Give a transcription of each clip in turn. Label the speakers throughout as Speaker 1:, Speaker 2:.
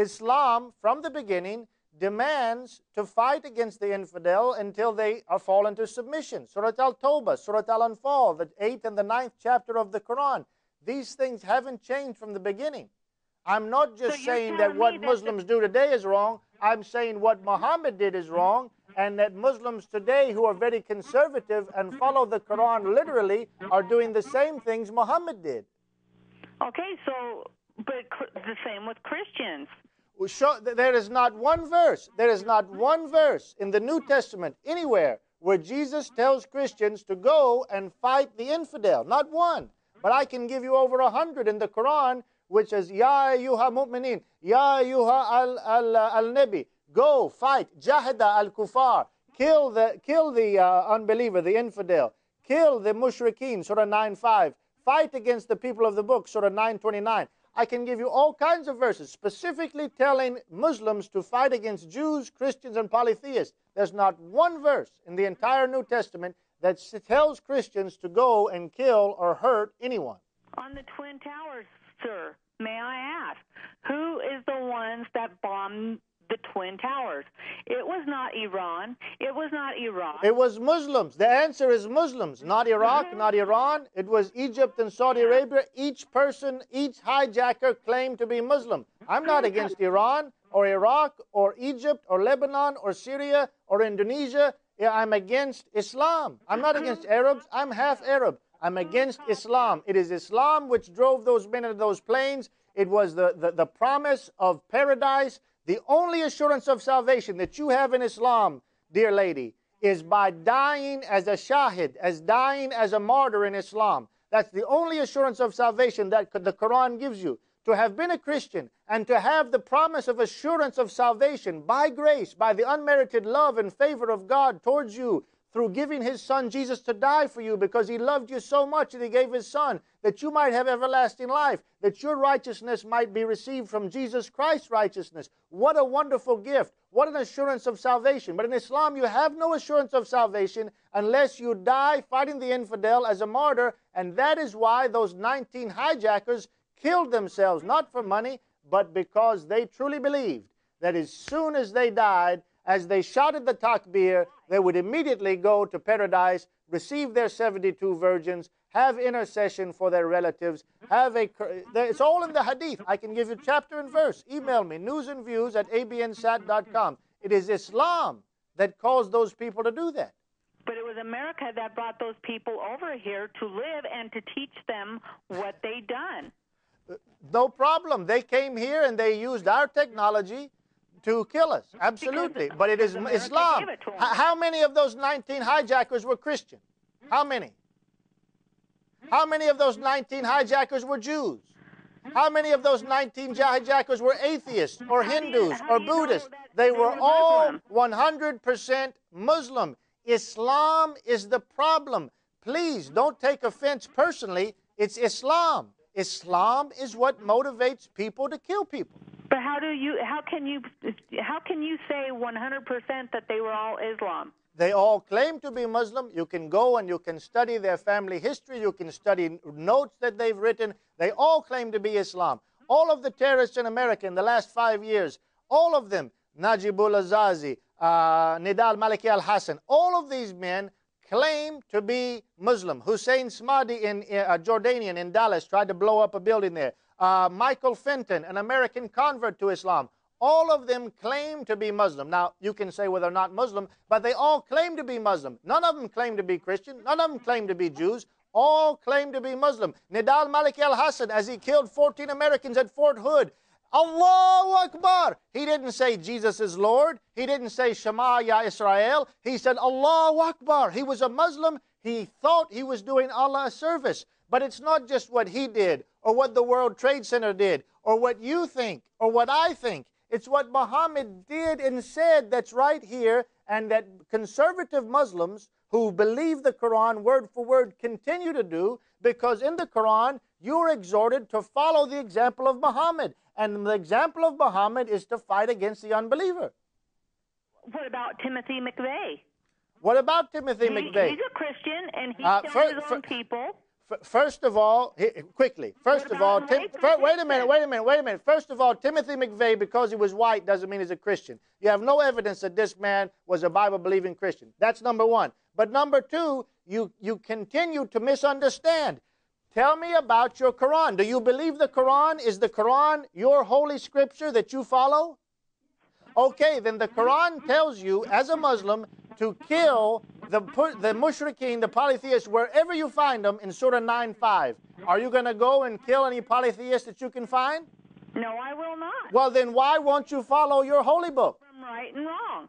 Speaker 1: Islam, from the beginning, demands to fight against the infidel until they are fall into submission. Surah Al-Tawbah, Surah Al-Anfal, the 8th and the 9th chapter of the Quran. These things haven't changed from the beginning. I'm not just saying that what Muslims do today is wrong. I'm saying what Muhammad did is wrong, and that Muslims today who are very conservative and follow the Quran literally are doing the same things Muhammad did.
Speaker 2: Okay, so, but the same with Christians.
Speaker 1: There is not one verse, in the New Testament anywhere where Jesus tells Christians to go and fight the infidel. Not one. But I can give you over 100 in the Quran, which says, Ya ayyuha mu'minin, Ya ayyuha al-nabi, go fight, jahada al-kufar, kill the unbeliever, the infidel, kill the mushrikeen, Surah 9:5, fight against the people of the book, Surah 9:29. I can give you all kinds of verses specifically telling Muslims to fight against Jews, Christians, and polytheists. There's not one verse in the entire New Testament that tells Christians to go and kill or hurt anyone.
Speaker 2: On the Twin Towers, sir, may I ask, who is the ones that bombed the Twin Towers? It was not Iran. It was not Iraq.
Speaker 1: It was Muslims. The answer is Muslims. Not Iraq, not Iran. It was Egypt and Saudi Arabia. Each person, each hijacker claimed to be Muslim. I'm not against Iran or Iraq or Egypt or Lebanon or Syria or Indonesia. I'm against Islam. I'm not against Arabs. I'm half Arab. I'm against Islam. It is Islam which drove those men into those planes. It was the promise of paradise. The only assurance of salvation that you have in Islam, dear lady, is by dying as a shahid, as dying as a martyr in Islam. That's the only assurance of salvation that the Quran gives you. To have been a Christian and to have the promise of assurance of salvation by grace, by the unmerited love and favor of God towards you, through giving His Son Jesus to die for you because He loved you so much that He gave His Son, that you might have everlasting life, that your righteousness might be received from Jesus Christ's righteousness. What a wonderful gift. What an assurance of salvation. But in Islam, you have no assurance of salvation unless you die fighting the infidel as a martyr, and that is why those 19 hijackers killed themselves, not for money, but because they truly believed that as soon as they died, as they shouted the takbir, they would immediately go to paradise, receive their 72 virgins, have intercession for their relatives, it's all in the hadith. I can give you chapter and verse. Email me, newsandviews@abnsat.com. It is Islam that caused those people to do that.
Speaker 2: But it was America that brought those people over here to live and to teach them what they done.
Speaker 1: No problem. They came here and they used our technology to kill us. Absolutely. But it is Islam. How many of those 19 hijackers were Christian? How many? How many of those 19 hijackers were Jews? How many of those 19 hijackers were atheists or Hindus or Buddhists? They were all 100% Muslim. Islam is the problem. Please don't take offense personally. It's Islam. Islam is what motivates people to kill people.
Speaker 2: But how can you say 100% that they were all Islam?
Speaker 1: They all claim to be Muslim. You can go and you can study their family history. You can study notes that they've written. They all claim to be Islam. All of the terrorists in America in the last 5 years, all of them, Najm al-Azazi, Nidal Maliki al-Hassan, all of these men claim to be Muslim. Hussein Smadi in Jordanian in Dallas tried to blow up a building there. Michael Fenton, an American convert to Islam. All of them claim to be Muslim. Now, you can say, well, they're not Muslim, but they all claim to be Muslim. None of them claim to be Christian. None of them claim to be Jews. All claim to be Muslim. Nidal Maliki al-Hassan, as he killed 14 Americans at Fort Hood, Allahu Akbar. He didn't say Jesus is Lord. He didn't say Shema Ya Israel. He said Allahu Akbar. He was a Muslim. He thought he was doing Allah a service. But it's not just what he did or what the World Trade Center did or what you think or what I think. It's what Muhammad did and said that's right here, and that conservative Muslims who believe the Quran word for word continue to do, because in the Quran you're exhorted to follow the example of Muhammad. And the example of Muhammad is to fight against the unbeliever.
Speaker 2: What about Timothy McVeigh?
Speaker 1: What about Timothy McVeigh?
Speaker 2: He's a Christian, and he killed his own people.
Speaker 1: First of all, quickly. First of all, wait a minute. First of all, Timothy McVeigh, because he was white, doesn't mean he's a Christian. You have no evidence that this man was a Bible-believing Christian. That's number one. But number two, you continue to misunderstand. Tell me about your Quran. Do you believe the Quran? Is the Quran your holy scripture that you follow? Okay, then the Quran tells you, as a Muslim, to kill the mushrikeen, the polytheists, wherever you find them in Surah 9:5. Are you going to go and kill any polytheists that you can find?
Speaker 2: No, I will not.
Speaker 1: Well, then why won't you follow your holy book?
Speaker 2: From right and wrong.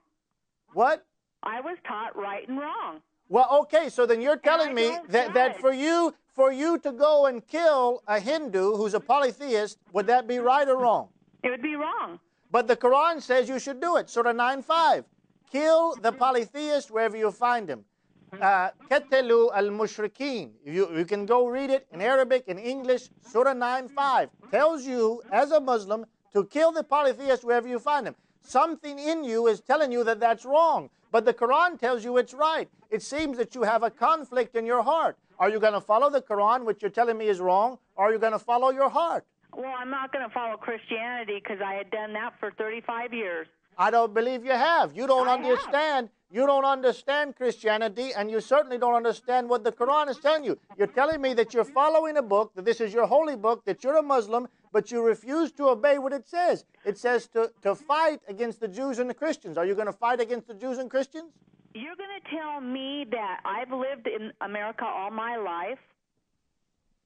Speaker 1: What?
Speaker 2: I was taught right and wrong.
Speaker 1: Well, okay, so then you're telling me that for you to go and kill a Hindu who's a polytheist, would that be right or wrong?
Speaker 2: It would be wrong.
Speaker 1: But the Quran says you should do it. Surah 9:5. Kill the polytheist wherever you find him. Qatlu al-mushrikeen. You can go read it in Arabic, in English. Surah 9:5 tells you, as a Muslim, to kill the polytheist wherever you find him. Something in you is telling you that that's wrong. But the Quran tells you it's right. It seems that you have a conflict in your heart. Are you going to follow the Quran, which you're telling me is wrong, or are you going to follow your heart?
Speaker 2: Well, I'm not going to follow Christianity because I had done that for 35 years.
Speaker 1: I don't believe you have. You don't understand. You don't understand Christianity, and you certainly don't understand what the Quran is telling you. You're telling me that you're following a book, that this is your holy book, that you're a Muslim, but you refuse to obey what it says. It says to fight against the Jews and the Christians. Are you going to fight against the Jews and Christians?
Speaker 2: You're going to tell me that I've lived in America all my life,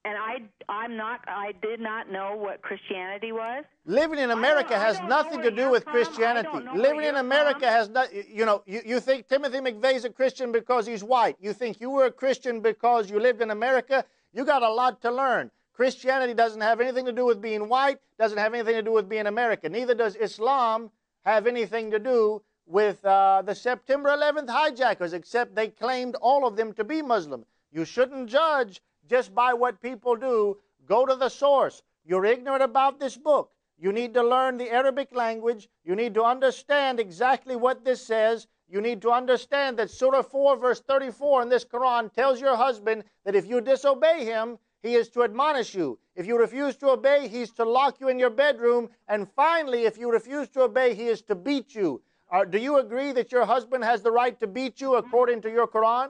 Speaker 2: and I did not know what Christianity was?
Speaker 1: Living in America has nothing to do with Christianity. Living in America has not, you think Timothy McVeigh is a Christian because he's white. You think you were a Christian because you lived in America. You got a lot to learn. Christianity doesn't have anything to do with being white, doesn't have anything to do with being American. Neither does Islam have anything to do with the September 11th hijackers, except they claimed all of them to be Muslim. You shouldn't judge just by what people do. Go to the source. You're ignorant about this book. You need to learn the Arabic language. You need to understand exactly what this says. You need to understand that Surah 4, verse 34 in this Quran tells your husband that if you disobey him, he is to admonish you. If you refuse to obey, he's to lock you in your bedroom. And finally, if you refuse to obey, he is to beat you. Do you agree that your husband has the right to beat you according to your Quran?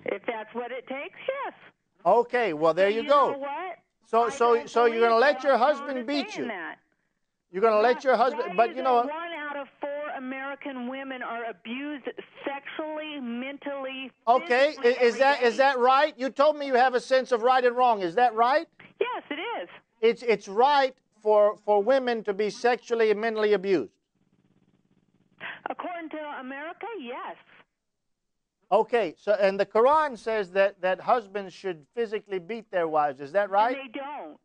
Speaker 2: If that's what it takes, yes.
Speaker 1: Okay, well, there you go.
Speaker 2: Know what?
Speaker 1: So you're going to let your husband beat you. You're going to let your husband, but you know what?
Speaker 2: 1 out of 4 American women are abused sexually, mentally.
Speaker 1: Okay, is that right? You told me you have a sense of right and wrong. Is that right?
Speaker 2: Yes, it is.
Speaker 1: It's right for women to be sexually and mentally abused.
Speaker 2: According to America, yes.
Speaker 1: Okay, so and the Quran says that husbands should physically beat their wives. Is that right?
Speaker 2: And they don't.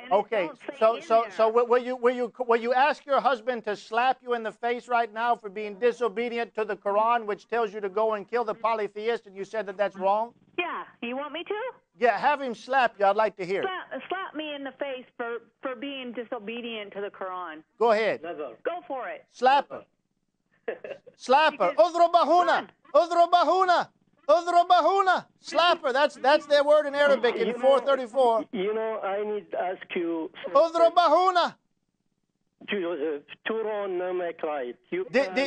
Speaker 2: And
Speaker 1: okay, so will you ask your husband to slap you in the face right now for being disobedient to the Quran, which tells you to go and kill the polytheist, and you said that that's wrong?
Speaker 2: Yeah, you want me to?
Speaker 1: Yeah, have him slap you. I'd like to hear.
Speaker 2: Slap me in the face for being disobedient to the Quran.
Speaker 1: Go ahead.
Speaker 2: Go for it.
Speaker 1: Slap her. Slap her. Udrubahuna. Udrubahuna. Udrubahuna. Slap her. That's their word in Arabic in 434.
Speaker 3: I need to ask you.
Speaker 1: Udrubahuna.
Speaker 3: Right.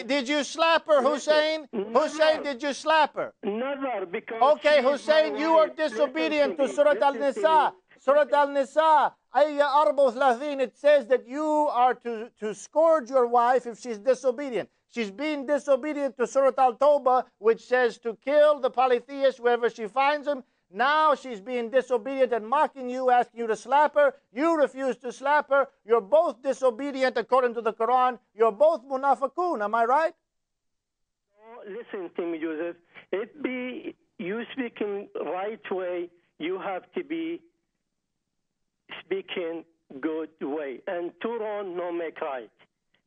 Speaker 1: Did you slap her, Hussein?
Speaker 3: Never.
Speaker 1: Hussein, did you slap her?
Speaker 3: Never, because.
Speaker 1: Okay, Hussein, you are disobedient to Surah Al-Nisa. Surah Al-Nisa, Ayya Arba 30, it says that you are to scourge your wife if she's disobedient. She's being disobedient to Surah Al-Tawbah, which says to kill the polytheist wherever she finds him. Now she's being disobedient and mocking you, asking you to slap her. You refuse to slap her. You're both disobedient according to the Quran. You're both munafiqun. Am I right?
Speaker 3: Listen to me, Joseph. If you speaking right way, you have to be speaking good way. And to wrong, no make right.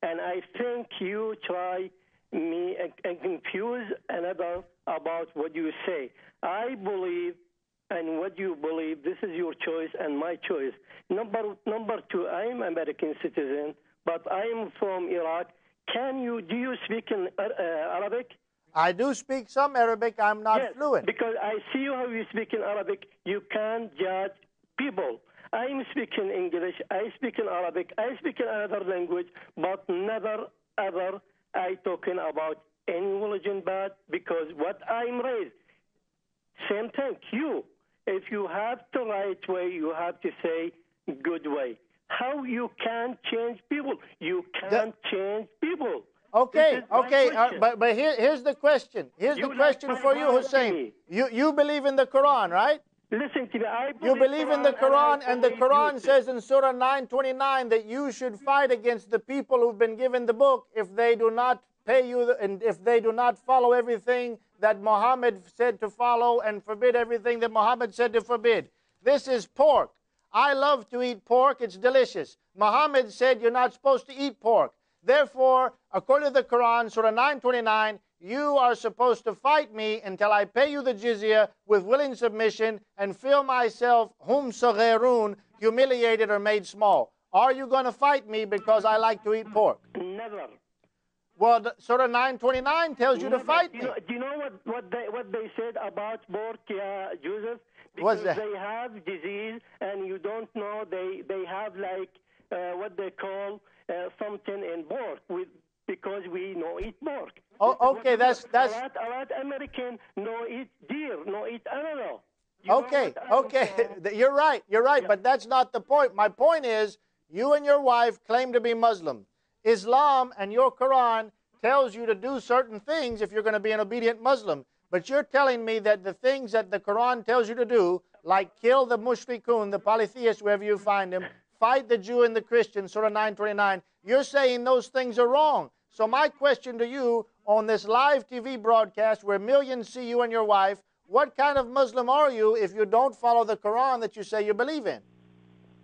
Speaker 3: And I think you try me and confuse another about what you say. I believe, and what you believe, this is your choice and my choice. Number 2, I am American citizen, but I am from Iraq. Do you speak in Arabic?
Speaker 1: I do speak some Arabic. I'm not
Speaker 3: Yes,
Speaker 1: fluent.
Speaker 3: because I see you how you speak in Arabic. You can't judge people. I'm speaking English. I speak in Arabic. I speak in another language, but never ever I talking about any religion bad because what I'm raised. Same thing. If you have the right way, you have to say good way. How you can change people? You can't change people.
Speaker 1: Okay, okay,
Speaker 3: question.
Speaker 1: but here's the question. Here's the question for you, Hussein. You believe in the Quran, right?
Speaker 3: Listen to me.
Speaker 1: You believe in the Quran, and the Quran says in Surah 9:29 that you should fight against the people who've been given the book if they do not pay you and if they do not follow everything that Muhammad said to follow and forbid everything that Muhammad said to forbid. This is pork. I love to eat pork. It's delicious. Muhammad said you're not supposed to eat pork. Therefore, according to the Quran, Surah 9:29, you are supposed to fight me until I pay you the jizya with willing submission and feel myself, hum saghairun, humiliated or made small. Are you going to fight me because I like to eat pork?
Speaker 3: Never.
Speaker 1: Well, Surah 9:29 tells you to fight me.
Speaker 3: Do you know what they said about pork, Joseph?
Speaker 1: What's
Speaker 3: Because
Speaker 1: that?
Speaker 3: they have disease, and you don't know they have like what they call something in pork because we know eat pork.
Speaker 1: Oh, okay, that's
Speaker 3: a lot American no eat deer, no eat animal.
Speaker 1: okay. You're right.
Speaker 3: Yeah.
Speaker 1: But that's not the point. My point is, you and your wife claim to be Muslim. Islam and your Quran tells you to do certain things if you're going to be an obedient Muslim. But you're telling me that the things that the Quran tells you to do, like kill the mushrikun, the polytheists, wherever you find them, fight the Jew and the Christian, Surah 9:29, you're saying those things are wrong. So my question to you on this live TV broadcast where millions see you and your wife, what kind of Muslim are you if you don't follow the Quran that you say you believe in?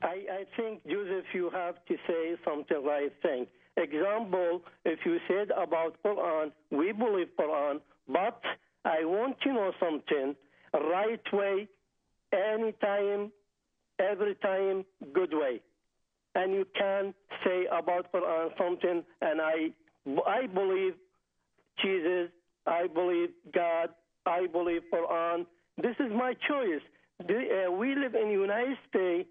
Speaker 3: I think, Joseph, you have to say something right thing. Example, if you said about Quran, we believe Quran, but I want to know something, right way, anytime, every time, good way. And you can say about Quran something, and I believe Jesus, I believe God, I believe Quran. This is my choice. We live in United States,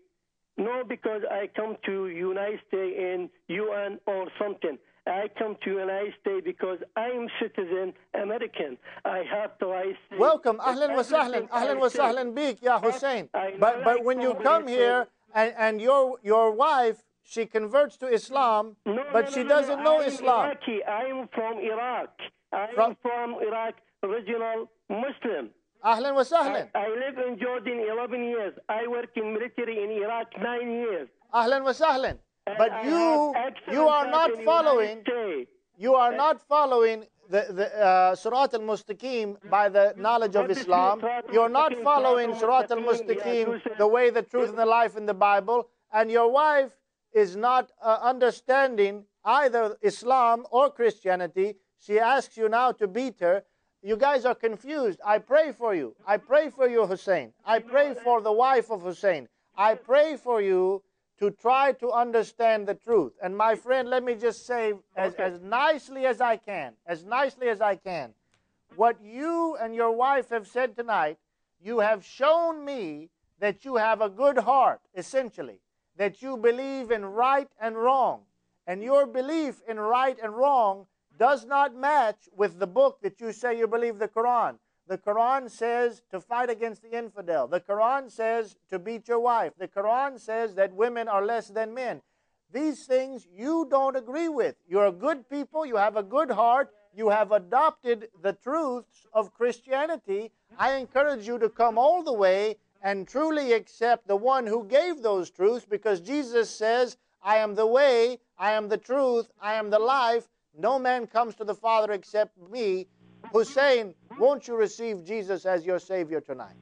Speaker 3: not because I come to United States in UN or something. I come to United States because I am citizen American. I have the right.
Speaker 1: Welcome, ahlan wa sahlan bik, ya Hussein. But when you come here and your wife, she converts to Islam, but she doesn't know Islam.
Speaker 3: I am from Iraq. I am from Iraq, original Muslim.
Speaker 1: Ahlan wa sahlan.
Speaker 3: I live in Jordan 11 years. I work in military in Iraq 9 years.
Speaker 1: Ahlan wa sahlan. But you are not following. You are not following the Surat al-Mustaqim by the knowledge of Islam. You're not following Surat al-Mustaqim the way, the truth, and the life in the Bible. And your wife is not understanding either Islam or Christianity. She asks you now to beat her. You guys are confused. I pray for you. I pray for you, Hussein. I pray for the wife of Hussein. I pray for you to try to understand the truth. And my friend, let me just say as nicely as I can, what you and your wife have said tonight, you have shown me that you have a good heart, essentially, that you believe in right and wrong. And your belief in right and wrong does not match with the book that you say you believe, the Quran. The Quran says to fight against the infidel. The Quran says to beat your wife. The Quran says that women are less than men. These things you don't agree with. You're a good people. You have a good heart. You have adopted the truths of Christianity. I encourage you to come all the way and truly accept the one who gave those truths, because Jesus says, I am the way, I am the truth, I am the life. No man comes to the Father except me. Hussein, won't you receive Jesus as your Savior tonight?